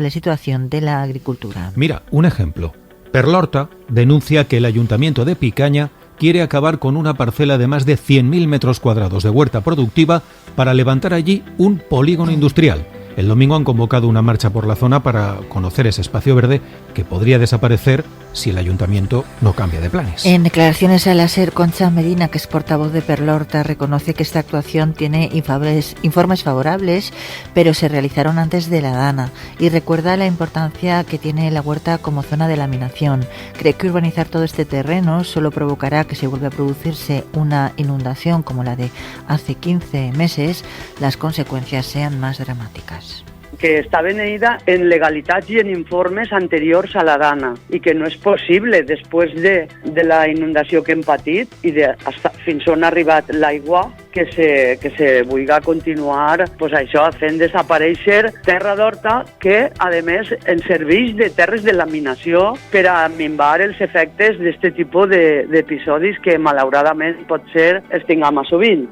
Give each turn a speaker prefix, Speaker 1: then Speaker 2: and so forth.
Speaker 1: situación de la agricultura.
Speaker 2: Mira, un ejemplo. Perlorta denuncia que el Ayuntamiento de Picaña quiere acabar con una parcela de más de 100.000 metros cuadrados de huerta productiva para levantar allí un polígono industrial. El domingo han convocado una marcha por la zona para conocer ese espacio verde que podría desaparecer si el ayuntamiento no cambia de planes.
Speaker 1: En declaraciones a la SER, Concha Medina, que es portavoz de Perlorta, reconoce que esta actuación tiene informes favorables, pero se realizaron antes de la Dana, y recuerda la importancia que tiene la huerta como zona de laminación. Cree que urbanizar todo este terreno solo provocará que si vuelve a producirse una inundación como la de hace 15 meses, las consecuencias sean más dramáticas.
Speaker 3: Que està beneïda en legalitats i en informes anteriors a la Dana i que no és possible després de la inundació que hem patit i fins on ha arribat l'aigua que se vulgui continuar això fent desaparèixer terra d'horta que a més ens serveix de terres de laminació per a minvar els efectes d'aquest tipus d'episodis que malauradament potser els tinguem a sovint.